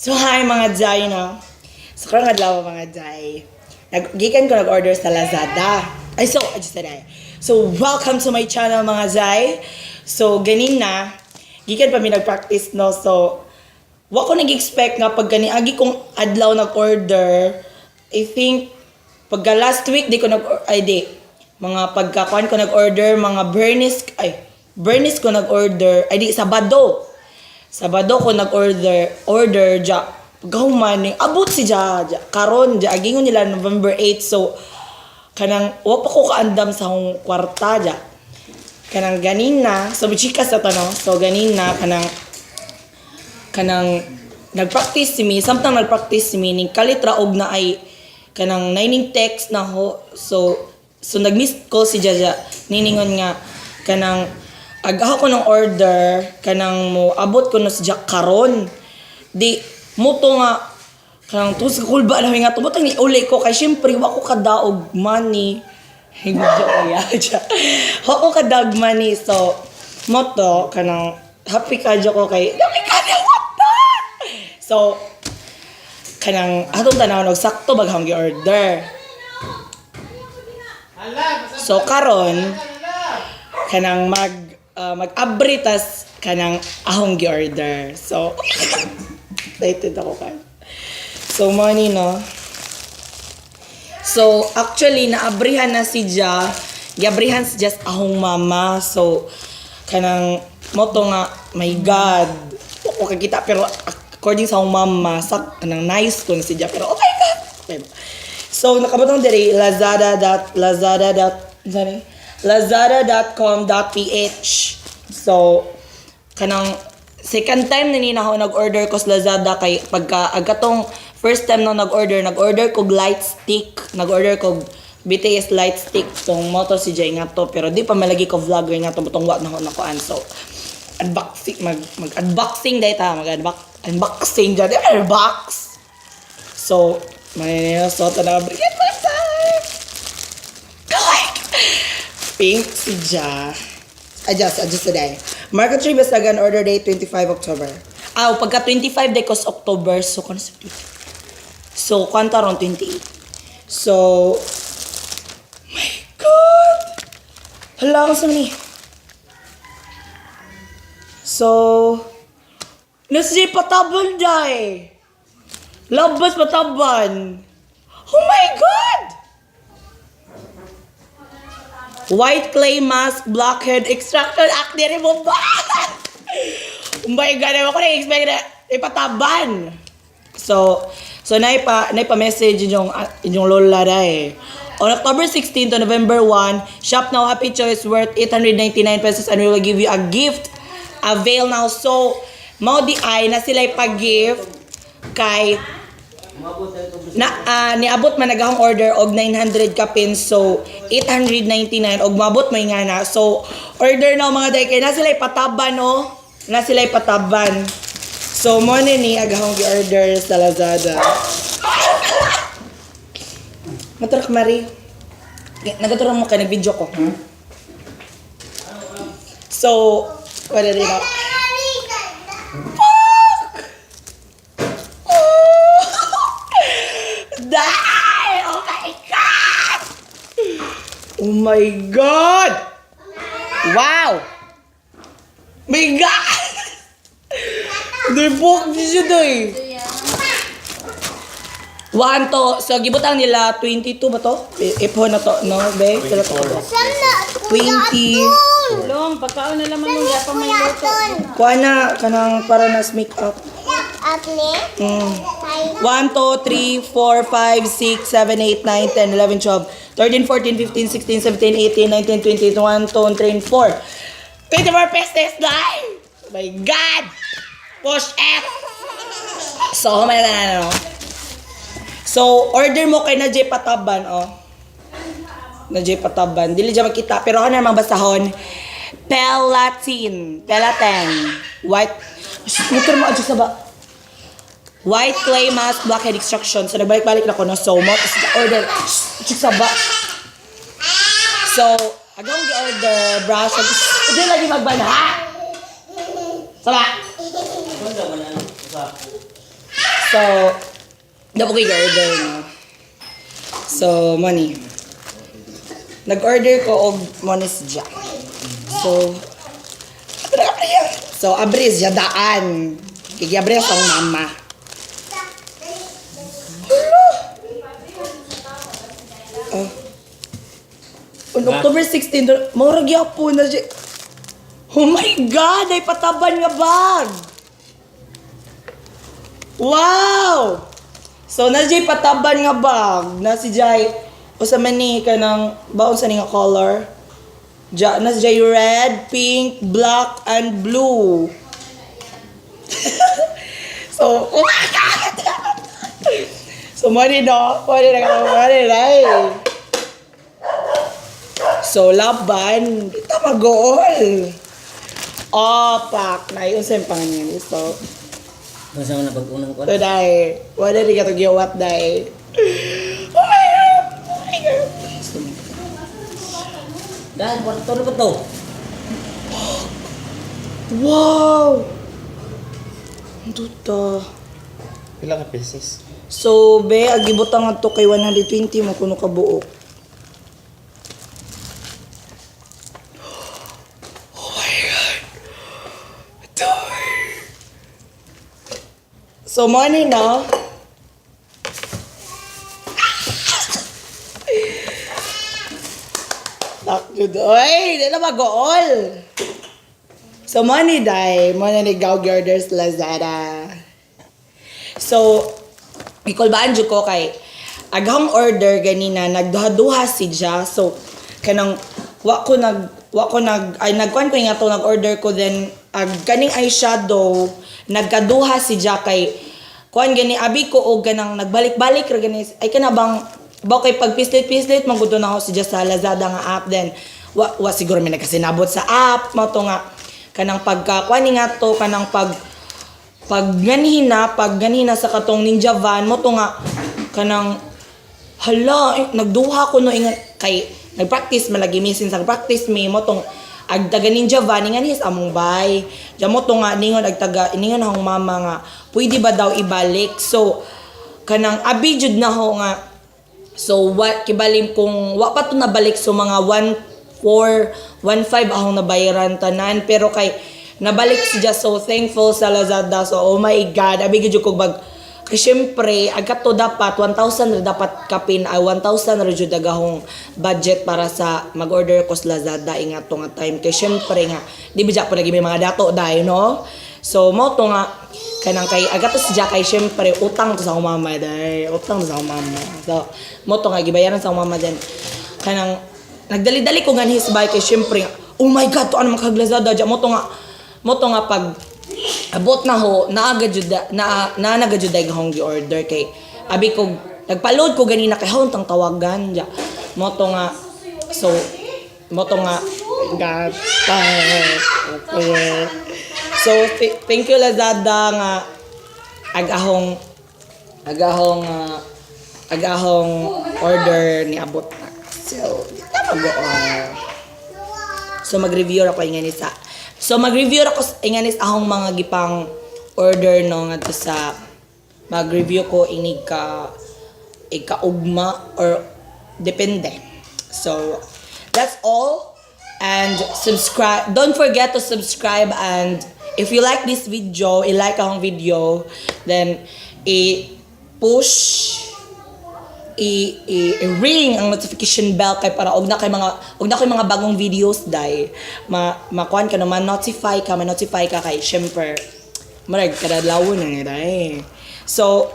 So hi mga Jai, no? So karong adlaw mga Jai. Gikan ko nag-order sa Lazada. So welcome to my channel mga Jai. So ganin na gikan pa mi nag-practice no. So wa ko nag-expect nga pag gani agi kong adlaw nag-order. I think pagka last week di ko mga pagkakuan ko nag-order mga Bernice ko nag-order Sabado ko nag-order ja gawman ni abot si ja karon ja agingon nila November 8 so kanang wa pa ko kaandam sa akong kwarta ja kanang ganin na so chika sa tanong so ganin na kanang nagpractice si mi samtang nagpractice si mi ning kalitra og na ay kanang nining text na ho so nag-miss call si Jaja niningon nga kanang agaw ko ng order kanang mo abot ko na sa Jack karon di mo to nga kanang to sa kulba na nga tubot ni uli ko kay syempre wa ko kadaog money higdo ya wa ko kadaog money so mo to kanang happy ka ko kay dami ka na what the so kanang atong tanaw sakto baghang gi-order so karon kanang mag-abri tas kanang ahong gi-order. So, excited ako ka. So, money, no? So, actually, naabrihan na si Ja. Giabrihan si just ahong mama. So, kanang moto nga, my God. Ako kakita, pero according sa ahong mama, kanang nice ko na si Ja. Pero, oh my God! Okay. So, nakabutong diri, lazada.com.ph. So, kanang second time na nina ako nag-order ko sa Lazada kay pagka agatong first time na nag-order ko light stick, nag-order ko BTS light stick tong motor si Jay nga to pero di pa malagi ko vlogger nga to butong wa na ako nakuan so unboxing mag-unboxing data mag-unboxing dyan box so may so na brigade pink si Ja. Adjust today. Market Tree Basagan order date 25 October. Pagka 25 day cause October so kung sa 20. So kwanta ron 28. So my God. Hala ko sa ni. So nasi pataban day. Labas pataban. Oh my God. White clay mask, blackhead, extraction, acne removal. Oh my God, ako na-expect na ipataban. So naipa-message yung lola na eh. On October 16 to November 1, shop now Happy Choice worth 899 pesos and we will give you a gift. Avail now. So, mao di ay na sila ipag-gift kay niabot man nagahong order og 900 ka pin so 899 og mabot may nga na so order na mga day kay na sila ipataban no na sila ipataban so mo ni agahong gi-order sa Lazada matrak mari nagaturo mo kay nag-video ko so wala rin ako Oh my God! Wow! My God! Dibok di siya doy. 1 to. So, gibutang nila 22 ba to? Ipon na to, no? Be? 20. Long, pagkaon na naman nung yapa may luto. Kuha na, kanang para na make up. 1, 2, 3, 4, 5, 6, 7, 8, 9, 10, 11, 12, 13, 14, 15, 16, 17, 18, 19, 20, 21, 22, 23, 24. 24 pesos live! My God! Push F! So, may na no? So, order mo kay na J Pataban, oh. Na J Pataban. Dili dyan makita. Pero ano naman basahon? Pelatin. White. Mutur mo adyo sa ba? White clay mask, blackhead extraction. So, nagbalik-balik na ko no. So, mo. Order. Sa ba? So, agawang gi-order, brush. Hindi lagi magbana, ha? Sama. So, dapat ko i-order na. So, money. Nag-order ko og monis dya. So, abris dya daan. Kigyabres ang mama. On October 16, maurag yapon na siya. Oh my God! Ay pataban nga bag! Wow! So, na Jay pataban nga bag. Na si Jay, o sa mani ka ng, baon sa nga color. Na si Jay red, pink, black, and blue. So, oh my God! So, money no? Money na. So, laban. Kita mag-goal. Pak. Na yun sa pangalan. So, Masama na pag-unang ko. so, dahil. Wala rin ka ito giyawat, dahil. Oh my God! Oh my God! Dahil, ano ba to? Wow! Ang tuta. Pila ka pieces? So, be, agibutang nga to kay 120 mo kuno ka buok. Oh my God! So, money na. Takjud. Oy, di na mag-goal. So, money day. Money ni Gao Girders Lazada. So, ikulbaan dyo ko kay aghang order ganina, nagduha-duha si Ja. So, kanang nagkuan ko nga to, nag-order ko then kaning eyeshadow, nagkaduha si Ja kay kuan gani abi ko og ganang nagbalik-balik ra gani ay kana bang ba kay pag pislit magudo na ako si Ja sa Lazada nga app then wa siguro may nagkasinabot sa app mo to nga kanang pagka kuan nga to kanang pag ganhina sa katong ninja van mo to nga kanang hala nagduha ko no ingon kay nagpractice malagi misin sa practice me mo tong agtaga ninja van nga nis among bay jamo to nga ningon agtaga iningon akong mama nga pwede ba daw ibalik so kanang abi jud na ho nga so what kibalim kung wa pa to nabalik so mga 1.4 1.5 akong nabayaran tanan pero kay nabalik siya so thankful sa Lazada so oh my God abi gyud ko bag kay syempre agkato dapat 1,000 ra dapat kapin ay 1,000 ra jud agahong budget para sa mag-order ko sa Lazada ingat to nga time kay syempre nga di ba po naging may mga dato dai no so mo to nga kanang kay agato siya kay syempre utang to sa akong mama dai utang to sa akong mama so mo to nga gibayaran sa akong mama din kanang nagdali-dali ko ganhi sa bike kay syempre oh my God to ano makag Lazada mo to nga pag abot na ho naaga jud gahong gi-order kay abi ko nagpa-load ko ganina kay hawon tawagan ja mo to nga so mo to nga God so thank you Lazada nga agahong order ni abot na so so mag-review ako ingani sa so mag-review ako inganis ahong mga gipang order no ngadto sa mag-review ko inig ka ikaugma or depende. So that's all and subscribe. Don't forget to subscribe and if you like this video, i-like akong video then i-push i-ring ang notification bell kay para og na kay mga bagong videos dai makuan ka naman notify ka kay syempre marag kada lawon na dai so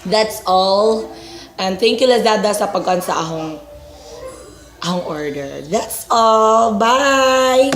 that's all and thank you Lazada sa pagkuan sa ahong order that's all bye